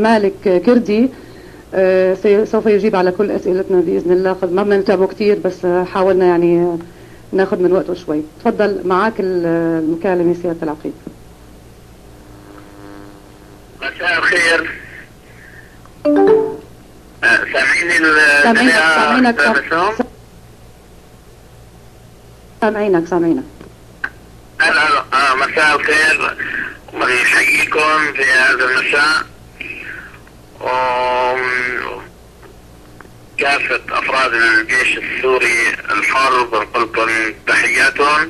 مالك كردي سوف يجيب على كل أسئلتنا بإذن الله. ما بدنا نتعبه كثير، بس حاولنا يعني ناخذ من وقته شوي. تفضل، معك المكالمة سيادة العقيد. مساء الخير. سامعينك. مساء الخير، ونحييكم في هذا المساء، وكافة أفراد الجيش السوري الحر بنقلكم تحياتهم،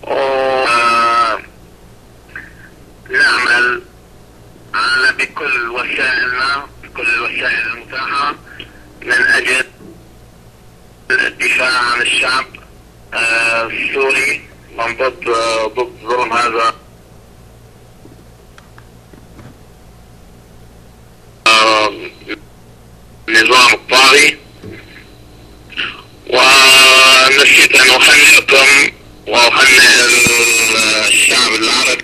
ونعمل على بكل وسائلنا، بكل الوسائل المتاحة من أجل الدفاع عن الشعب السوري من ضد ظلم هذا النظام الطاغي. ونسيت أن أهنئكم وأهنئ الشعب العربي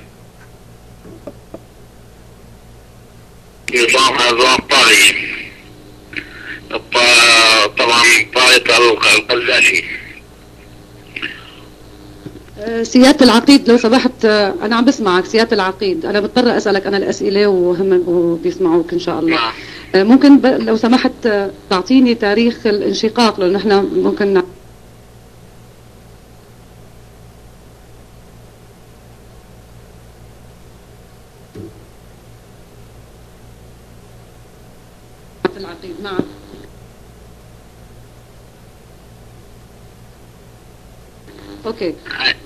نظام هذا الطاغي، طبعا طاغية القذافي. سيادة العقيد لو سمحت، أنا عم بسمعك سيادة العقيد، أنا بضطر أسألك أنا الأسئلة وهم بيسمعوك إن شاء الله. ممكن لو سمحت تعطيني تاريخ الانشقاق، لأن نحن ممكن العقيد. نعم. اوكي.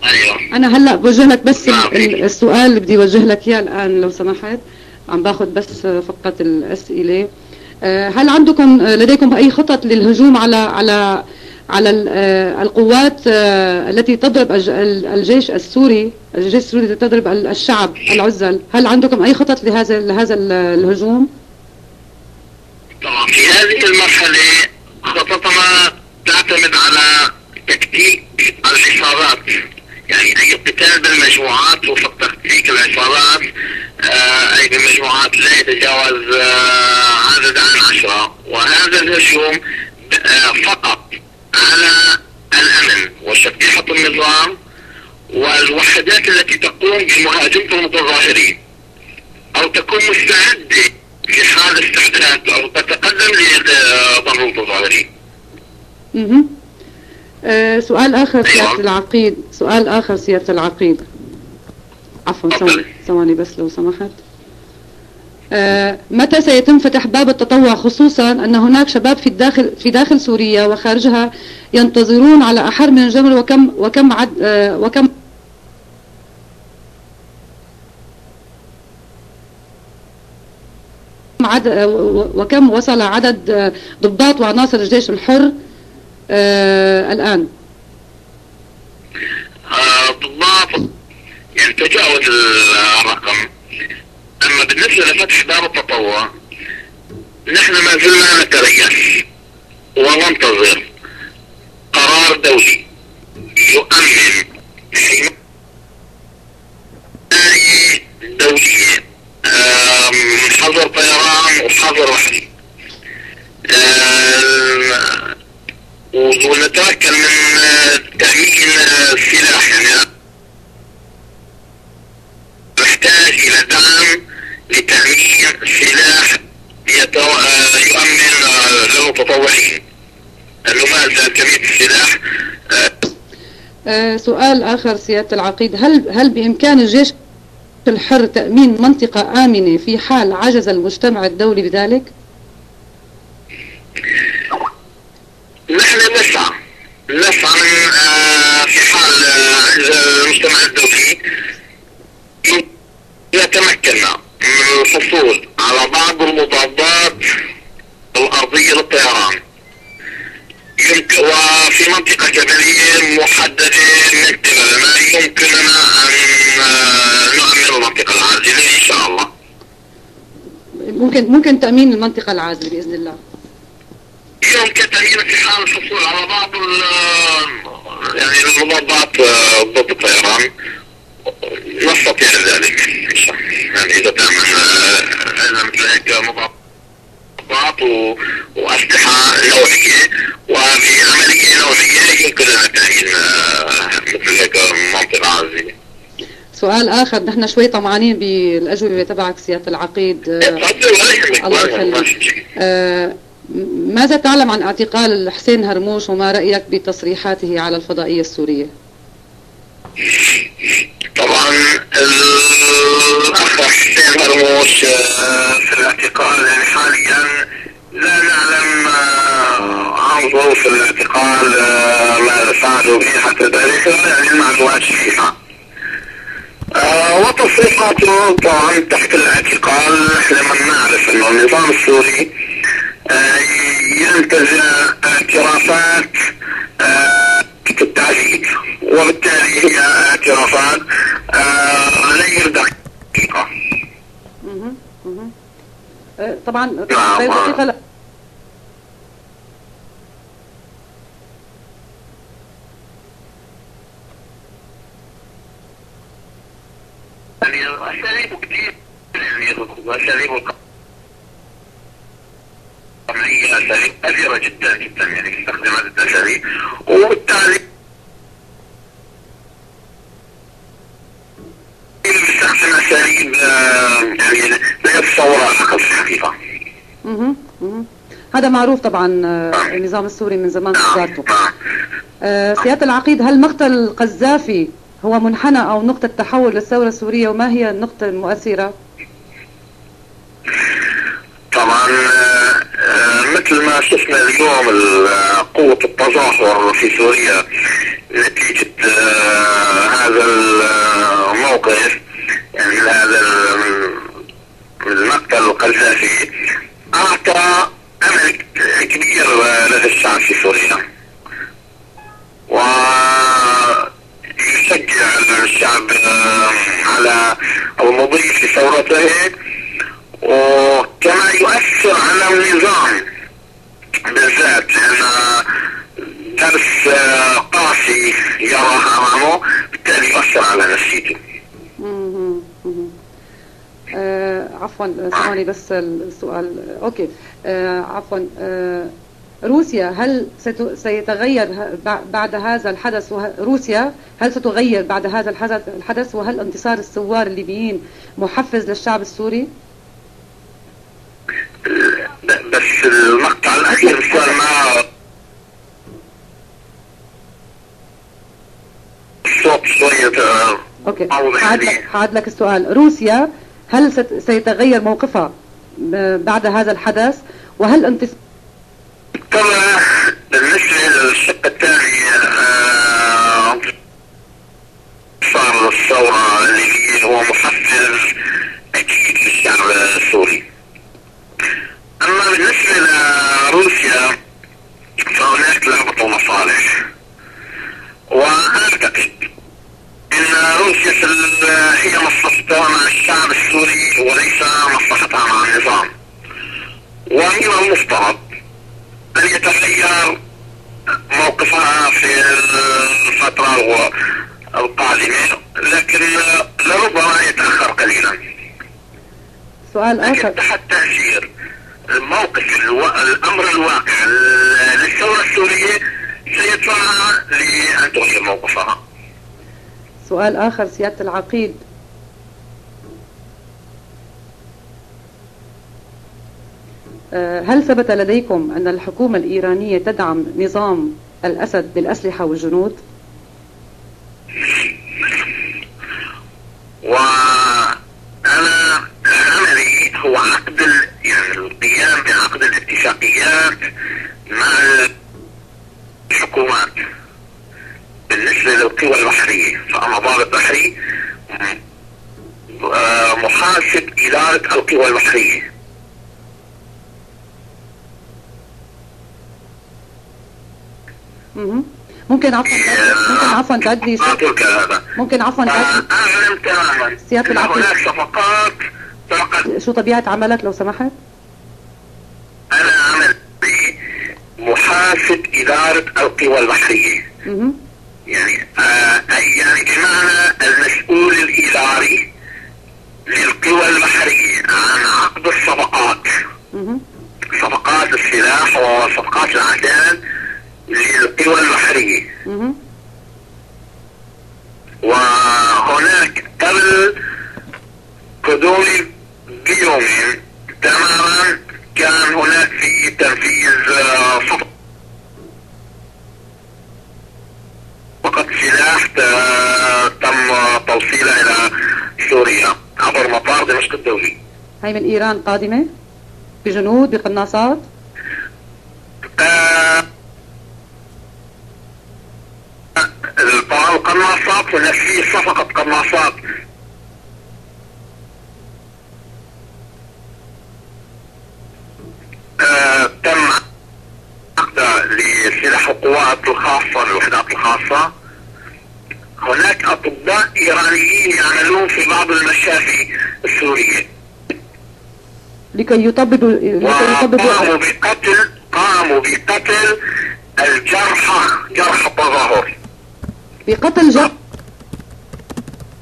ايوه. انا هلا بوجه لك بس السؤال اللي بدي اوجه لك اياه الان لو سمحت. عم باخذ بس فقط الاسئله. هل عندكم لديكم اي خطط للهجوم على القوات التي تضرب الجيش السوري التي تضرب الشعب العزل؟ هل عندكم اي خطط لهذا الهجوم؟ طبعا في هذه المرحله خططنا تعتمد على تكتيك العصابات، يعني اي قتال بالمجموعات وفق تكتيك العصابات، اي بالمجموعات لا يتجاوز عدد عن 10. وهذا الهجوم فقط على الامن وشبيحة النظام والوحدات التي تقوم بمهاجمة المتظاهرين او تكون مستعدة في حال استعداد او تتقدم لضرب المتظاهرين. سؤال آخر سيادة العقيد. عفوا ثواني بس لو سمحت. متى سيتم فتح باب التطوع، خصوصا أن هناك شباب في داخل سوريا وخارجها ينتظرون على أحر من الجمر، وكم وصل عدد ضباط وعناصر الجيش الحر الآن؟ ضباط يعني تجاوز الرقم. أما بالنسبة لفتح باب التطوع، نحن ما زلنا نتريث وننتظر قرار دولي يؤمن حماية دولية، حظر طيران وحظر بحري، ونتمكن من تأمين السلاح. يعني نحتاج إلى دعم لتأمين سلاح يؤمن للمتطوعين، لأنه ما زال كمية السلاح. سؤال آخر سيادة العقيد، هل بإمكان الجيش الحر تأمين منطقة آمنة في حال عجز المجتمع الدولي بذلك؟ نحن نسعى في حال عجز المجتمع الدولي إذا تمكنا من الحصول على بعض المضادات الأرضية للطيران، وفي منطقة جبلية محددة من قبلنا يمكننا أن نؤمن المنطقة العازلة إن شاء الله. ممكن تأمين المنطقة العازلة بإذن الله. يمكن تأمين في حال الحصول على بعض يعني المضادات ضد الطيران، نستطيع ذلك إن شاء الله، يعني إذا تأمن هناك مضادات وأسلحة نوعية، وبعملية نوعية يمكن أن تعين مثل هيك منطقة عازلة. سؤال آخر، نحن شوي طمعانين بالأجوبة تبعك سيادة العقيد. الله يخليك. ماذا تعلم عن اعتقال حسين هرموش وما رأيك بتصريحاته على الفضائية السورية؟ طبعا الأخ حسين هرموش في الاعتقال، يعني حاليا لا نعلم عن ظروف الاعتقال ما فعلوا به حتى ذلك، يعني المعلومات فيها. وتصريحاته طبعا تحت الاعتقال لما نعرف انه النظام السوري ينتزع اعترافات التعذيب، وبالتالي هي اعترافات غير دقيقة. طبعا غير دقيقة. يعني أساليب كثير، يعني أساليب القمعية أساليب كثيرة جدا جدا، يعني يستخدم هذه الأساليب، وبالتالي يستخدم أساليب يعني لا يتصور العقل في الحقيقة. هذا معروف طبعا. النظام السوري من زمان صدارته. سيادة العقيد، هل مقتل القذافي هو منحنى أو نقطة تحول للثورة السورية، وما هي النقطة المؤثرة؟ طبعا مثل ما شفنا اليوم قوة التظاهر في سوريا نتيجة هذا الموقف، يعني هذا المقتل القذافي أعطى أمل كبير لدى الشعب في سوريا، ويشجع الشعب على المضي في ثورته، وكما يؤثر على النظام بالذات، لأن درس قاسي يراه أمامه، بالتالي يؤثر على نفسيته. عفوا ثواني بس السؤال. اوكي. عفوا. روسيا هل سيتغير بعد هذا الحدث؟ روسيا هل ستغير بعد هذا الحدث؟ وهل انتصار الثوار الليبيين محفز للشعب السوري؟ بس المقطع الأخير صار مع الصوت شوية. اوكي، هعد لك السؤال. روسيا هل سيتغير موقفها بعد هذا الحدث؟ وهل طبعا بالنسبة للشق الثاني صار الثورة اللي هو محفز أكيد للشعب السوري. أما بالنسبة لروسيا فهناك لعبة مصالح، وأعتقد أن روسيا هي مصلحتها مع الشعب السوري وليس مصلحتها مع النظام، ومن المفترض أن يتغير موقفها في الفترة القادمة، لكن لربما يتأخر قليلا. سؤال آخر تحت تأثير الموقف الأمر الواقع للثورة السورية سيدفعها لأن تغير موقفها. سؤال آخر سيادة العقيد، هل ثبت لديكم أن الحكومة الإيرانية تدعم نظام الأسد بالأسلحة والجنود؟ وأنا عملي هو عقد، يعني القيام بعقد الاتفاقيات مع الحكومات. بالنسبة للقوى البحرية فأنا ضابط بحري محاسب إدارة القوى البحرية. ممكن عفوا تعد لي ممكن عفوا تعد أعلم تماما سيادة العقيد هناك صفقات شو طبيعة عملك لو سمحت؟ أنا عملي محاسب إدارة القوى البحرية. يعني يعني بمعنى المسؤول الإداري للقوى البحرية عن عقد الصفقات طاقات العدان للقوى البحرية. وهناك قبل قدومي بيومين تماما كان هناك في تنفيذ فقط سلاح تم توصيله الى سوريا عبر مطار دمشق الدولي. هي من ايران قادمة بجنود بقناصات؟ القناصات هناك في صفقة قناصات تم عقدها لسلاح القوات الخاصة الوحدات الخاصة. هناك أطباء إيرانيين يعملون في بعض المشافي السورية لكي يطببوا قاموا بقتل الجرحى، جرحى التظاهر، بقتل جرحى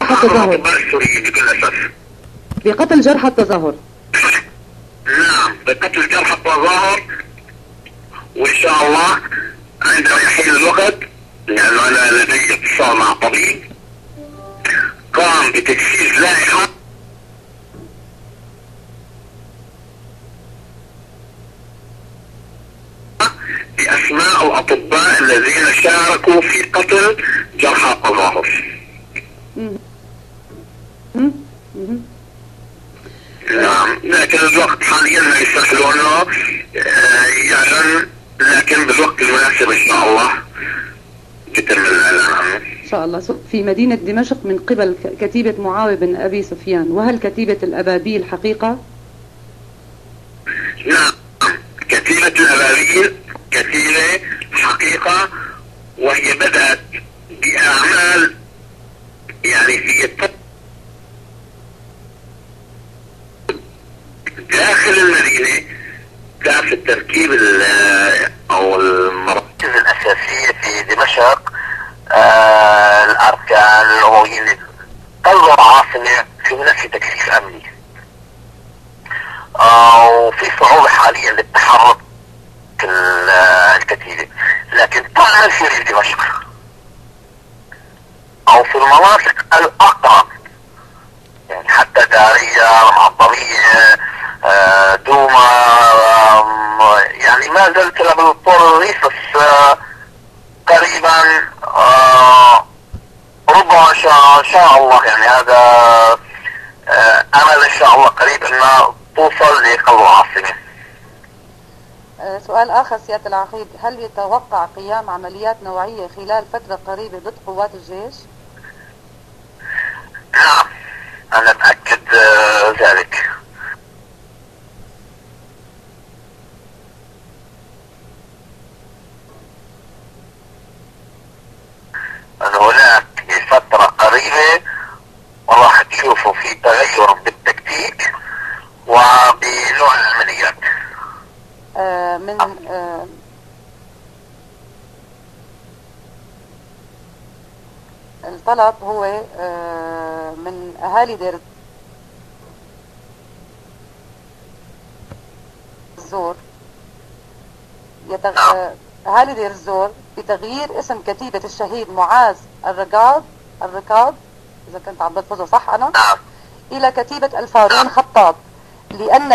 التظاهر الأطباء السوريين بكل أسف، بقتل جرحى التظاهر. نعم بقتل جرحى التظاهر. وإن شاء الله عندما يحين الوقت، لأنه أنا لدي اتصال مع طبيب قام بتجهيز لائحة بأسماء الأطباء الذين شاركوا في قتل جرحى التظاهر. نعم، لكن الوقت حاليا لا يسمح له انه يعلن، لكن بالوقت المناسب ان شاء الله يتم الاعلان عنه. ان شاء الله. في مدينة دمشق من قبل كتيبة معاوية بن ابي سفيان، وهل كتيبة الابابيل حقيقة؟ نعم، كتيبة الابابيل كتيبة حقيقة، وهي بدأت بأعمال يعني في داخل المدينة. كان في التركيب او المراكز الاساسية في دمشق الاركان الامويين طلعوا العاصمة في هناك تكثيف امني، وفي صعوبة حاليا للتحرك الكتيبة، لكن تعمل في دمشق او في المناطق الاقرب، يعني حتى دارية، معظمية، دوما، يعني ما زلت بالطول الريف، بس قريبا ربما ان شاء الله، يعني هذا امل ان شاء الله قريب انها توصل لقلب العاصمة. سؤال آخر سيادة العقيد، هل يتوقع قيام عمليات نوعية خلال فترة قريبة ضد قوات الجيش؟ نعم، أنا متأكد ذلك. أن هناك فترة قريبة راح تشوفوا في تغير بالتكتيك وبنوع العمليات. الطلب هو من أهالي دير الزور، أهالي دير الزور بتغيير اسم كتيبة الشهيد معاذ الركاض إذا كنت عم بلفظه صح أنا، إلى كتيبة الفارون خطاب، لأن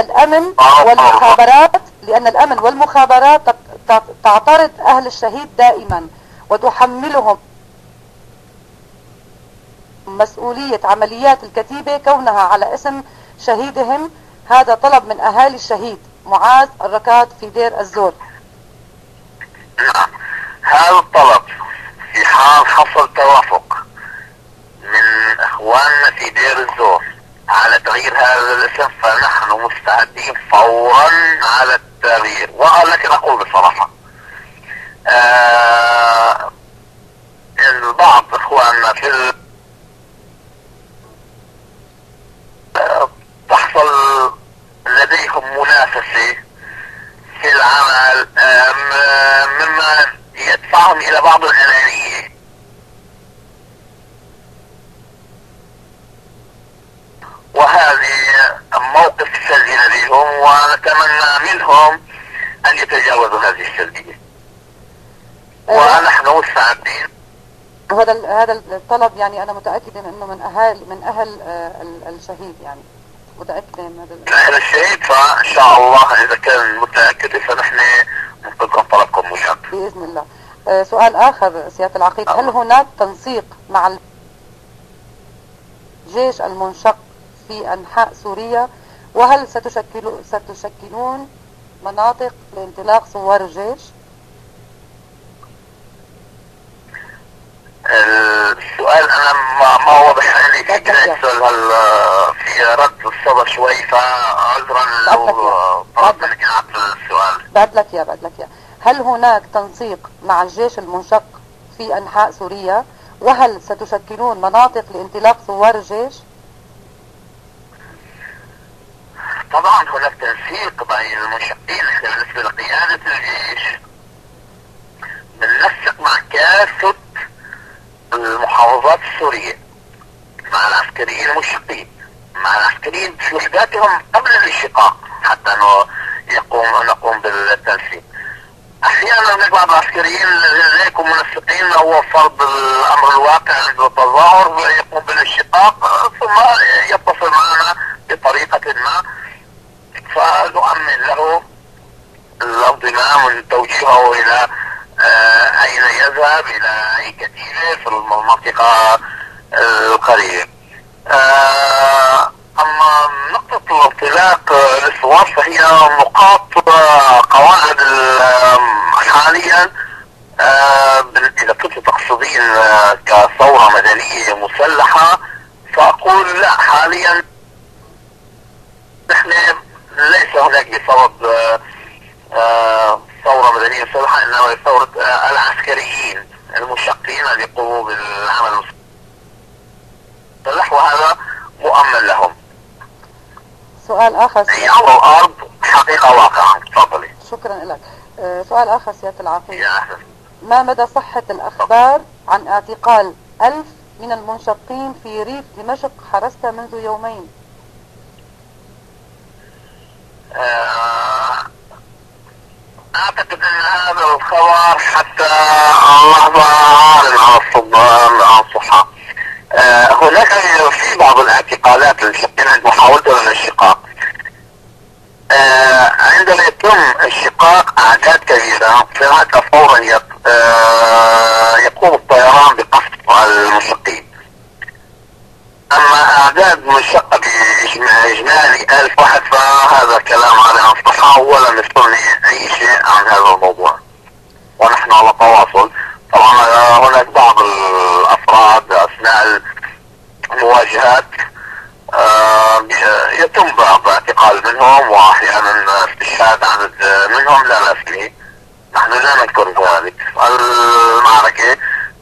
الأمن والمخابرات تعترض أهل الشهيد دائما وتحملهم مسؤولية عمليات الكتيبة كونها على اسم شهيدهم. هذا طلب من أهالي الشهيد معاذ الركاض في دير الزور. نعم، هذا الطلب في حال حصل توافق من اخواننا في دير الزور على تغيير هذا الاسم، فنحن مستعدين فورا على التغيير. ولكن اقول بصراحة بعض اخواننا في تحصل لديهم منافسة في العمل مما يدفعهم الى بعض الانانية، وهذه موقف سلبي لديهم، ونتمنى منهم أن يتجاوزوا هذه السلبية، ونحن مستعدين. هذا الطلب يعني أنا متأكدة أنه من أهل الشهيد، يعني متأكدة من هذا أهل الشهيد، فإن شاء الله إذا كان متأكد فنحن نقدم طلبكم مجاب بإذن الله. سؤال آخر سيادة العقيد، هل هناك تنسيق مع الجيش المنشق في أنحاء سوريا، وهل ستشكلون مناطق لانطلاق ثوار الجيش؟ السؤال أنا ما واضح لي في في رد الصدى شوي، فعذرا لو طلبت منك أعطي السؤال. بعد لك يا هل هناك تنسيق مع الجيش المنشق في أنحاء سوريا، وهل ستشكلون مناطق لانطلاق ثوار الجيش؟ طبعا هناك تنسيق بين المنشقين. احنا بالنسبة لقيادة الجيش بننسق مع كافة المحافظات السورية، مع العسكريين المنشقين، مع العسكريين في وحداتهم قبل الانشقاق، حتى نقوم بالتنسيق. احيانا هناك بعض العسكريين لا يكونوا منسقين، هو فرض الامر الواقع عند التظاهر يقوم بالانشقاق ثم يتصل معنا بطريقة ما، فنؤمن له الانضمام ونتوجهه الى اين يذهب، الى اي كتيبة في المنطقة القريبة. اما نقطة الانطلاق للثوار فهي نقاط قواعد حاليا. اذا كنت تقصدين كثورة مدنية مسلحة فاقول لا، حاليا نحن ليس هناك بسبب ثورة مدنية مسلحة، انما ثورة العسكريين المنشقين اللي يقوموا بالعمل المسلح، وهذا مؤمن لهم. سؤال آخر. أي أمر الأرض حقيقة واقعة. تفضلي. شكرا لك. سؤال آخر سيادة العقيد. يا أهلا. ما مدى صحة الأخبار عن اعتقال 1000 من المنشقين في ريف دمشق حرست منذ يومين؟ أعتقد أن هذا الخبر حتى اللحظة عالم عن صحة. هناك في بعض الاعتقالات للمنشقين عند محاولة الانشقاق. عندما يتم انشقاق أعداد كبيرة فهناك فورا يقوم الطيران بقصف المنشقين. أما أعداد منشقة بإجمالي 1000 واحد فهذا كلام على الصحة، ولم يصلني أي شيء عن هذا الموضوع، ونحن على تواصل. طبعا هناك بعض الأفراد أثناء المواجهات يتم بعض اعتقال منهم، وأحيانا استشهاد عدد منهم لا بأس به. نحن لا نذكر ذلك. المعركة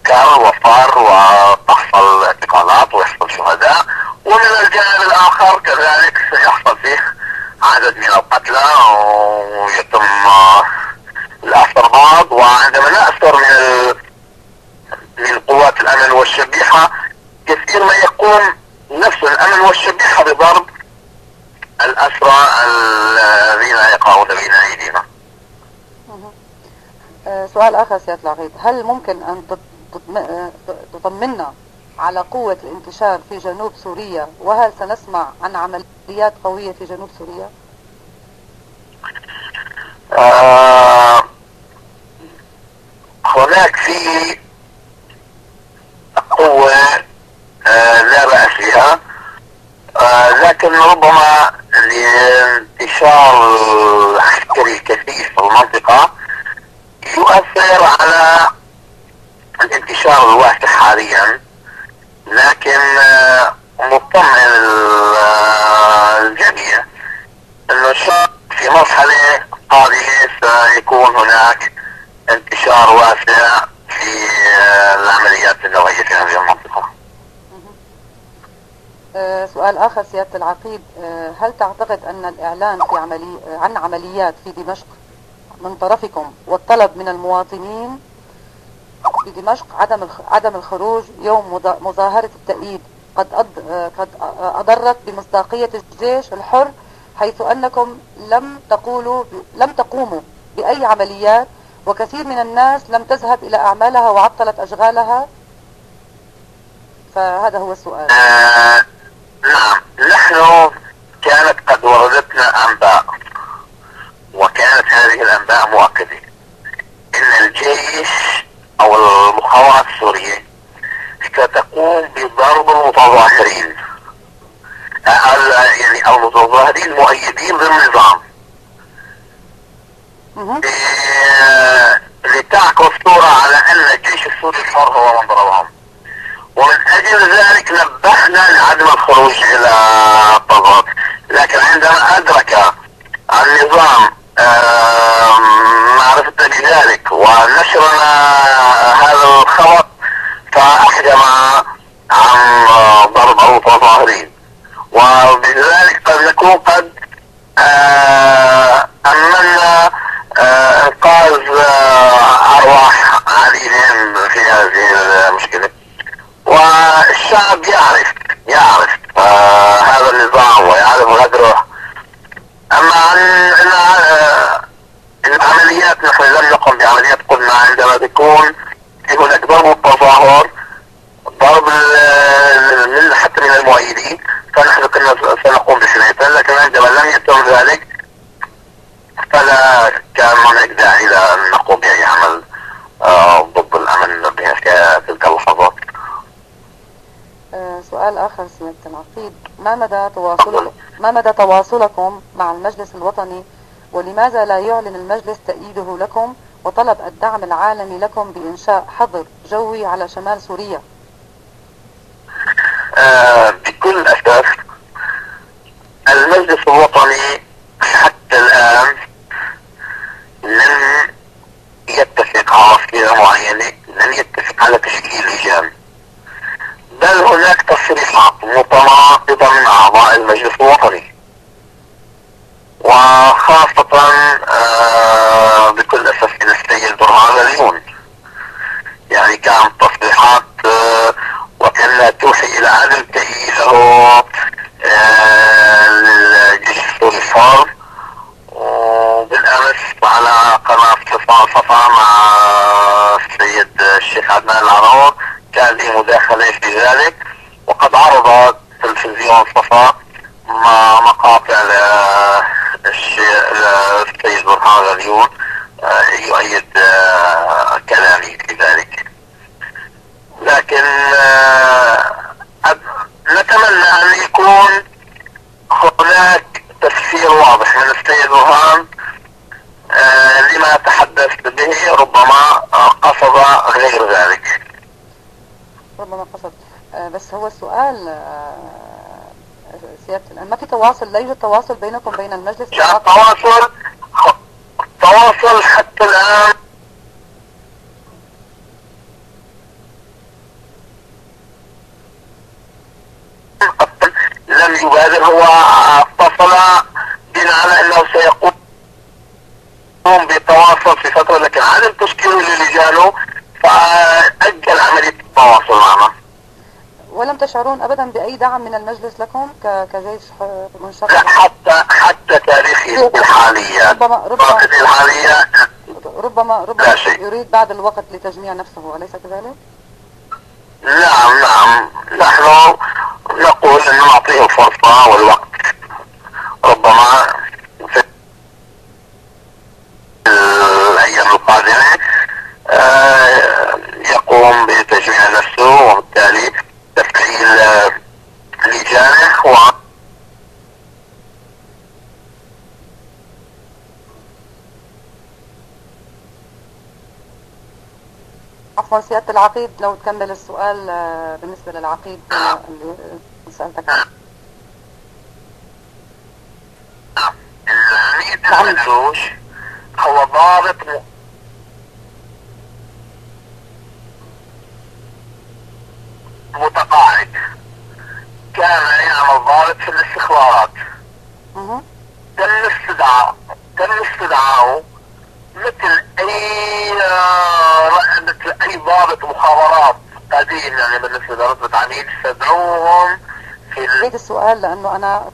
كان وفار وتحصل اعتقالات ويحصل شهداء، ومن الجانب الآخر كذلك سيحصل فيه عدد من القتلى ويتم الأسر بعض. وعندما نأسر من قوات الأمن والشبيحة كثير ما يقوم نفس الأمن والشبيحة بضرب الأسرى الذين يقعون بين أيدينا. سؤال آخر سيادة العقيد، هل ممكن أن تطمنا على قوة الانتشار في جنوب سوريا، وهل سنسمع عن عمليات قوية في جنوب سوريا؟ هناك في قوة لا بأس بها، لكن ربما الانتشار العسكري الكثيف في المنطقة يؤثر على الانتشار الواسع حاليا. لكن مطمئن الجميع انه في مرحلة قادمة سيكون هناك انتشار واسع في العمليات النوعية في هذه المنطقة. سؤال آخر سيادة العقيد، هل تعتقد أن الإعلان عن عمليات في دمشق من طرفكم والطلب من المواطنين في دمشق عدم الخروج يوم مظاهرة التأييد قد أضرت بمصداقية الجيش الحر، حيث أنكم لم تقوموا بأي عمليات، وكثير من الناس لم تذهب إلى أعمالها وعطلت أشغالها؟ فهذا هو السؤال. نعم، نحن كانت قد وردتنا أنباء، وكانت هذه الأنباء مؤكدة إن الجيش أو المخابرات السورية ستقوم بضرب المتظاهرين، يعني المتظاهرين المؤيدين للنظام، لتعكس صورة على أن الجيش السوري الحر هو من ضربهم. ومن أجل ذلك نبهنا لعدم الخروج إلى التظاهر، لكن عندما أدرك النظام معرفتنا بذلك ونشرنا هذا الخبر فأحجم عن ضرب المتظاهرين، وبذلك قد نكون قد أمنا إنقاذ أرواح عديدين في هذه المشكلة. والشعب يعرف هذا النظام ويعرف غدره. أما عن العمليات، نحن لم نقم بعمليات. قلنا عندما تكون هناك ضرب التظاهر، ضرب حتى من المؤيدين، فنحن كنا سنقوم بحمايته، لكن عندما لم يتم ذلك فلا كان هناك داعي لأن نقوم بأي عمل ضد الأمن في تلك اللحظات. سؤال آخر سيادة العقيد، ما مدى تواصلكم مع المجلس الوطني، ولماذا لا يعلن المجلس تأييده لكم وطلب الدعم العالمي لكم بإنشاء حظر جوي على شمال سوريا؟ بكل أسف المجلس الوطني حتى الآن لم يتفق على صيغة معينة، لم يتفق على تشكيل لجان، بل هناك تصريحات متناقضة من أعضاء المجلس الوطني، وخاصة بكل أسف من السيد برهان اليون. يعني كانت تصريحات وكانها توحي إلى عدم تأييده للجيش السوري الحر. وبالأمس على قناة صفا مع السيد الشيخ عدنان العرور كان لي مداخلة في ذلك، وقد عرض تلفزيون صفا مقاطع للسيد برهان اليون يؤيد كلامي في ذلك. لكن نتمنى أن يكون هناك تفسير واضح من السيد برهان لما تحدث به، ربما قصد غير ذلك. ربما قصد، بس هو السؤال سيادة الآن ما في تواصل، لا يوجد تواصل بينكم بين المجلس؟ تواصل حتى الآن لم يبادر. هو اتصل بنا على انه سيقوم بالتواصل في فترة، لكن عدم تشكيله للجانه فأجل عملية التواصل معنا. ولم تشعرون ابدا باي دعم من المجلس لكم كجيش منشق؟ لا، حتى تاريخي الحالية ربما يريد بعد الوقت لتجميع نفسه، أليس كذلك؟ نعم، نحن نقول أن نعطيه الفرصة والوقت، ربما في الأيام القادمة يقوم بتجميع نفسه وبالتالي تفعيل لجانه عفوا سيادة العقيد، لو تكمل السؤال بالنسبة للعقيد اللي سألتك عنه. العميد هو ضابط متقاعد، كان يعمل ضابط في الاستخبارات. تم استدعائه مثل اي ضابط مخابرات قديم، يعني بالنسبه لرتبه عميد استدعوهم في السؤال لانه انا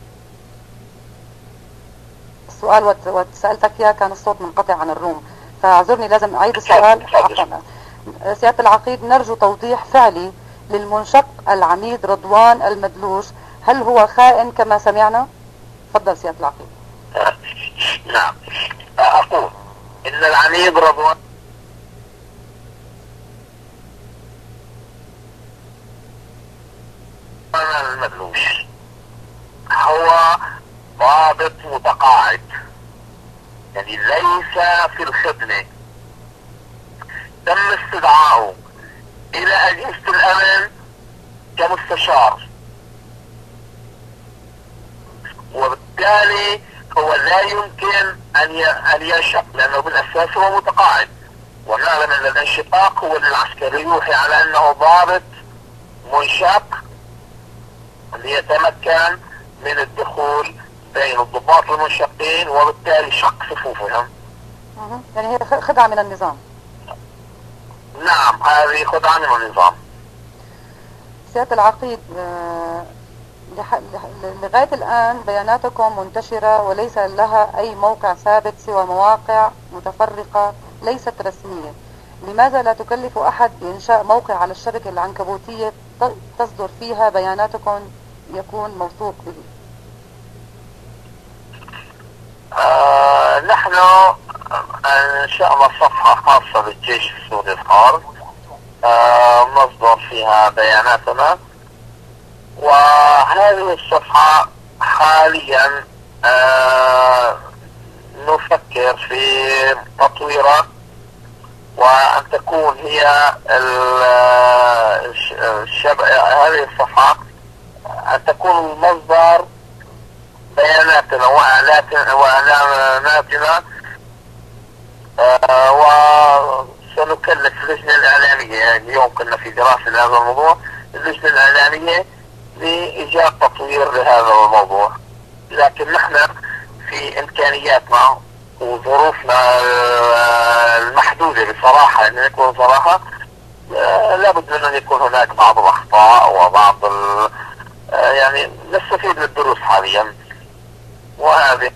السؤال وسألتك إياه كان الصوت منقطع عن الروم، فاعذرني لازم أعيد السؤال. عفوا سيادة العقيد، نرجو توضيح فعلي للمنشق العميد رضوان المدلوش، هل هو خائن كما سمعنا؟ تفضل سيادة العقيد. نعم، أقول إن العميد رضوان المدلوش هو ضابط متقاعد، يعني ليس في الخدمة. تم استدعائه إلى أجهزة الأمن كمستشار، وبالتالي هو لا يمكن أن ينشق، لأنه بالأساس هو متقاعد، ونعلم أن الانشقاق هو للعسكري يوحي على أنه ضابط منشق ليتمكن من الدخول بين الضباط المنشقين وبالتالي شق صفوفهم. يعني هي خدعة من النظام. نعم، هذه خدعة من النظام. سيادة العقيد، لغاية الآن بياناتكم منتشرة وليس لها أي موقع ثابت سوى مواقع متفرقة ليست رسمية، لماذا لا تكلف أحد بإنشاء موقع على الشبكة العنكبوتية تصدر فيها بياناتكم يكون موثوق به؟ نحن أنشأنا صفحة خاصة بالجيش السوري الحر، نصدر فيها بياناتنا، وهذه الصفحة حاليا نفكر في تطويرها، وأن تكون هي هذه الصفحة أن تكون مصدر بياناتنا وإعلاناتنا، وسنكلف اللجنة الإعلامية. يعني اليوم كنا في دراسة لهذا الموضوع، اللجنة الإعلامية لإيجاد تطوير لهذا الموضوع، لكن نحن في إمكانياتنا وظروفنا المحدودة بصراحة، أن نكون صراحة لابد من أن يكون هناك بعض الأخطاء وبعض يعني نستفيد من الدروس حاليا، وهذه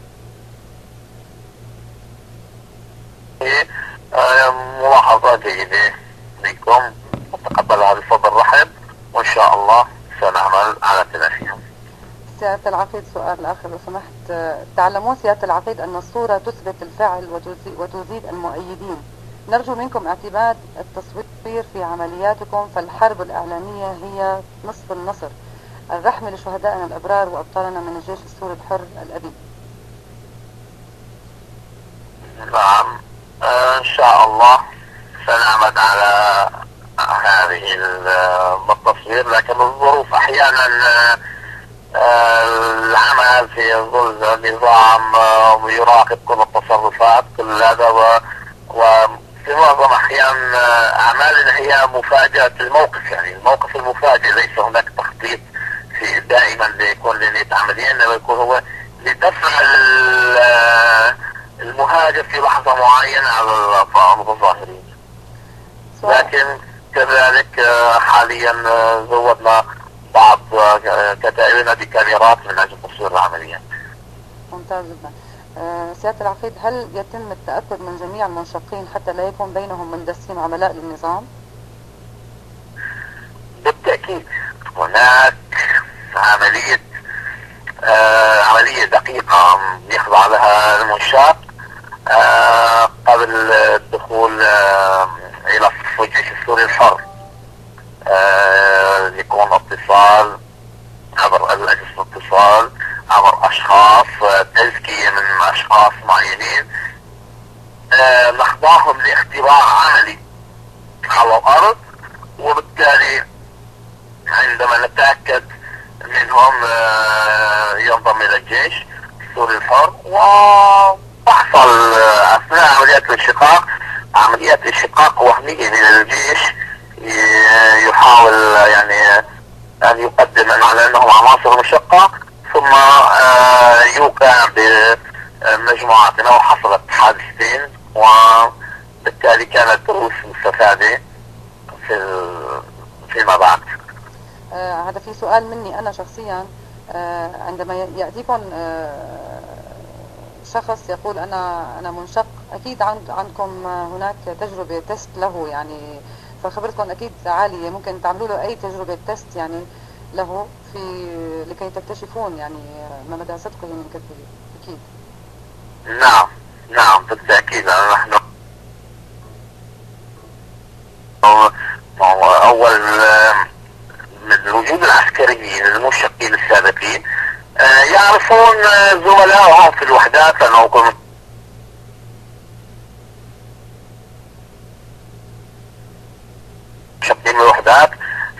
ملاحظة جيدة منكم، أتقبلها بفضل رحب، وإن شاء الله سنعمل على تلافيها. سيادة العقيد، سؤال آخر لو سمحت. تعلمون سيادة العقيد أن الصورة تثبت الفعل وتزيد المؤيدين، نرجو منكم اعتماد التصوير في عملياتكم، فالحرب الإعلامية هي نصف النصر. الرحمة لشهدائنا الأبرار وأبطالنا من الجيش السوري الحر الأبي. نعم، إن شاء الله سنعمد على هذه التصوير، لكن الظروف أحيانا العمل في ظل نظام يراقب كل التصرفات كل هذا، وفي معظم أحيان أعمالنا هي مفاجأة الموقف، يعني الموقف المفاجئ، ليس هناك تخطيط في دائما ليكون لنية عملية، إنما يكون هو لدفع المهاجم في لحظة معينة على المتظاهرين. لكن كذلك حاليا زودنا بعض كتائبنا بكاميرات من أجل تصوير العمليات. ممتاز جدا. سيادة العقيد، هل يتم التأكد من جميع المنشقين حتى لا يكون بينهم مندسين عملاء للنظام؟ بالتأكيد هناك عملية دقيقة يخضع لها المنشق قبل الدخول إلى صف الجيش السوري الحر. يكون اتصال عبر أجهزة الاتصال، عبر أشخاص، تزكية من أشخاص معينين، نخضعهم لاختبار عملي على الأرض، وبالتالي عندما نتأكد منهم ينضم إلى الجيش السوري الحر. وتحصل أثناء عمليات الانشقاق وهمية من الجيش، يحاول يعني أن يقدم على أنهم عناصر مشقة، ثم يوقع بمجموعاتنا، وحصلت حادثتين، وبالتالي كانت دروس مستفادة فيما بعد. هذا في سؤال مني أنا شخصيا. عندما يأتيكم شخص يقول أنا منشق، أكيد عندكم هناك تجربة تست له يعني، فخبرتكم أكيد عالية، ممكن تعملوا له أي تجربة تست يعني له لكي تكتشفون يعني ما مدى صدقه من كذبه. أكيد. نعم نعم بالتأكيد. نحن أول من الوجود العسكريين المنشقين السابقين يعرفون زملائهم في الوحدات، لأنه كنت منشقين من الوحدات،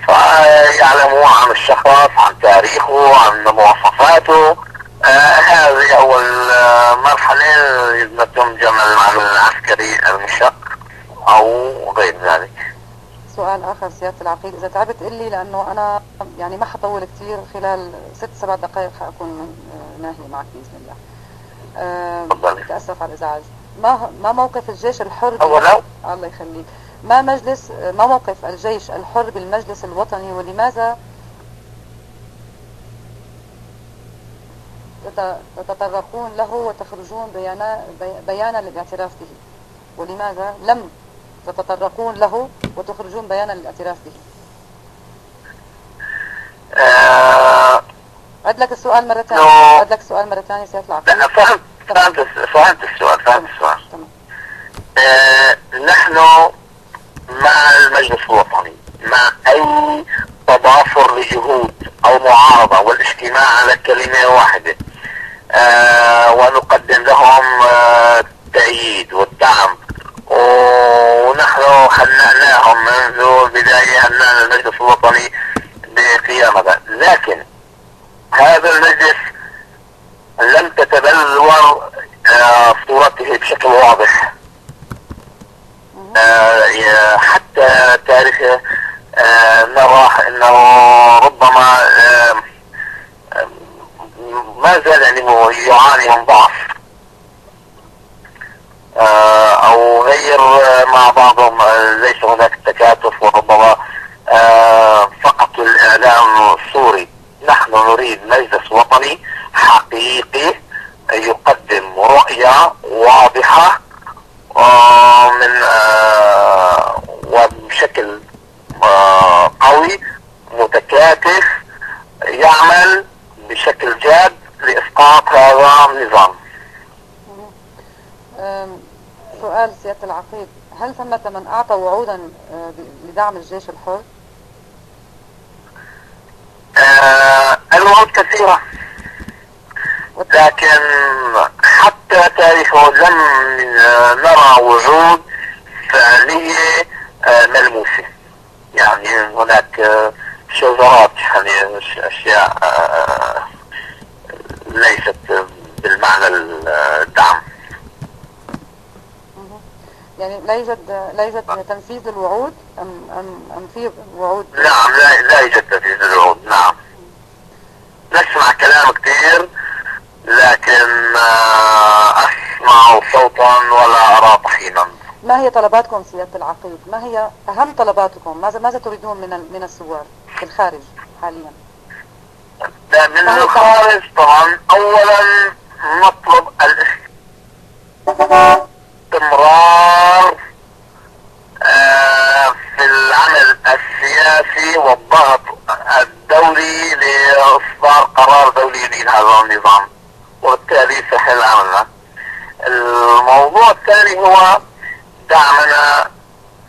فيعلمون عن الشخص، عن تاريخه، عن مواصفاته. هذه أول مرحلة يتم جمع المعلوم العسكري المنشق أو غير ذلك. سؤال آخر سيادة العقيد، إذا تعبت قلي، لأنه أنا يعني ما حطول كتير، خلال 6-7 دقائق حأكون ناهي معك بإذن الله. بتأسف على الإزعاج. ما موقف الجيش الحر الله يخليك، ما موقف الجيش الحر بالمجلس الوطني، ولماذا تتطرقون له وتخرجون بيانا للاعتراف به؟ ولماذا لم تتطرقون له وتخرجون بيانا للاعتراف به؟ أعد لك السؤال مرة ثانية. أعد لك السؤال مرة ثانية سيادة العقيد. فهمت السؤال. تمام. نحن مع المجلس الوطني، مع أي تضافر لجهود أو معارضة والاجتماع على كلمة واحدة، ونقدم لهم التأييد والدعم، ونحن هنأناهم منذ البداية، هنأنا المجلس الوطني بقيامته، لكن هذا المجلس لم تتبلور صورته بشكل واضح. حتى تاريخه نرى انه ربما ما زال يعني يعاني من ضعف، او غير مع بعضهم ليس هناك تكاتف، وربما فقط الاعلام السوري. نحن نريد مجلس وطني حقيقي يقدم رؤية واضحة من وبشكل قوي متكاتف، يعمل بشكل جاد لإسقاط هذا النظام. سؤال سيادة العقيد، هل ثمة من أعطى وعودا لدعم الجيش الحر؟ الوعود كثيرة، لكن حتى تاريخه لم نرى وعود فعلية ملموسة. يعني هناك شذرات، يعني أشياء ليست بالمعنى الدعم. يعني لا يوجد تنفيذ الوعود أم في وعود؟ نعم، لا يوجد تنفيذ الوعود. نعم، نسمع كلام كثير لكن أسمع صوتا ولا أرى طحينا. ما هي طلباتكم سيادة العقيد؟ ما هي أهم طلباتكم؟ ماذا تريدون من الثوار في الخارج حاليا؟ من الخارج طبعا أولا نطلب الاستمرار في العمل السياسي والضغط الدولي لإصدار قرار دولي يدين هذا النظام، وبالتالي سهل عملنا. الموضوع الثاني هو دعمنا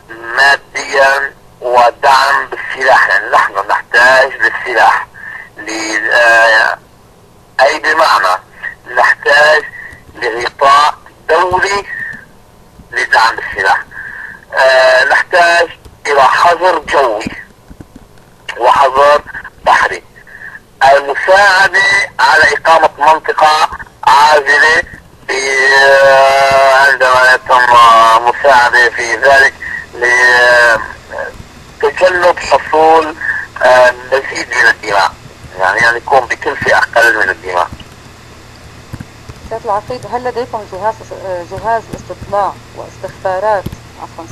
ماديا ودعم بالسلاح، يعني نحن نحتاج للسلاح أي بمعنى نحتاج لغطاء دولي لدعم السلاح. نحتاج إلى حظر جوي وحظر بحري، المساعدة على إقامة منطقة عازلة عندما يتم مساعدة في ذلك لتجنب حصول مزيد من الدماء، يعني يكون بكلفة أقل من الدماء. سيادة العقيد، هل لديكم جهاز استطلاع واستخبارات؟ عفوا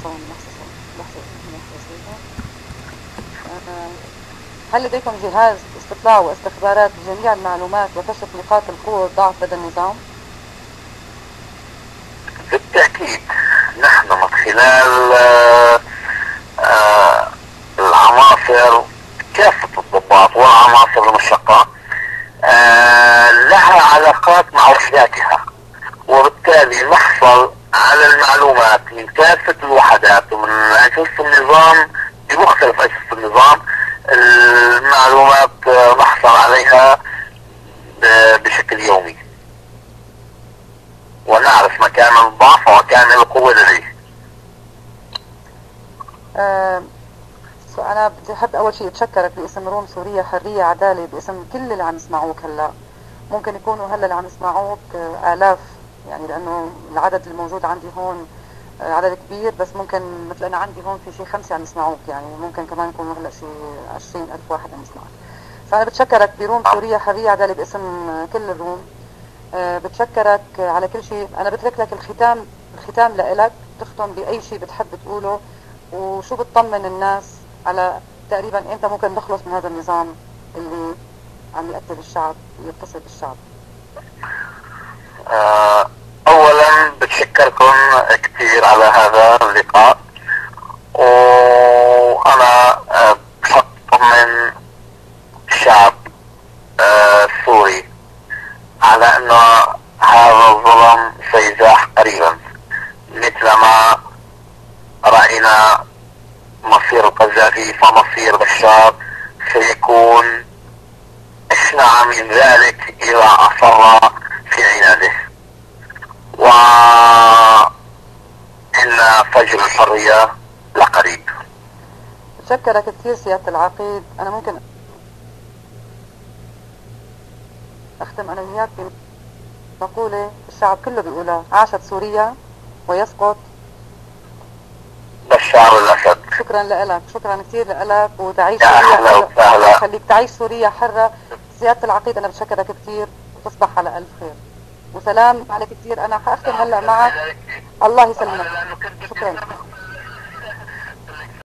هل لديكم جهاز استطلاع واستخبارات بجميع المعلومات وكشف نقاط القوة والضعف لدى النظام؟ خلال العناصر، كافة الضباط والعناصر المشقة لها علاقات مع وحداتها، وبالتالي نحصل على المعلومات من كافة الوحدات ومن أجهزة النظام بمختلف أجهزة النظام. المعلومات نحصل عليها بشكل يومي، ونعرف مكان الضعف ومكان القوة لديه. أنا بدي أحب أول شيء أتشكرك باسم روم سوريا حرية عدالة، باسم كل اللي عم يسمعوك هلا. ممكن يكونوا هلا اللي عم يسمعوك آلاف، يعني لأنه العدد الموجود عندي هون عدد كبير، بس ممكن مثل أنا عندي هون في شيء 5 عم يسمعوك، يعني ممكن كمان يكونوا هلا شيء 20,000 واحد عم يسمعك. فأنا بتشكرك بروم سوريا حرية عدالة باسم كل الروم. بتشكرك على كل شيء. أنا بترك لك الختام لإلك، تختم بأي شيء بتحب تقوله، وشو بتطمن الناس على تقريبا امتى ممكن نخلص من هذا النظام اللي عم يقتل الشعب ويغتصب الشعب. اولا بتشكركم كثير على هذا اللقاء، وانا بحب اطمن الشعب السوري على انه هذا الظلم سيزاح قريبا، مثلما رأينا مصير القذافي فمصير بشار سيكون أشنع من ذلك إذا أصر في عناده. وإن فجر الحرية لقريب. بتشكرك كثير سيادة العقيد. أنا ممكن أختم أنا وياك بمقولة الشعب كله بيقولها: عاشت سوريا ويسقط بشار الأسد. شكرا لك، شكرا كثير لك، وتعيش سوريا حرة. الله يخليك، تعيش سوريا حرة. سيادة العقيد أنا بتشكرك كثير، وتصبح على ألف خير وسلام عليك كثير. أنا حأختم هلا معك. الله يسلمك. شكرا.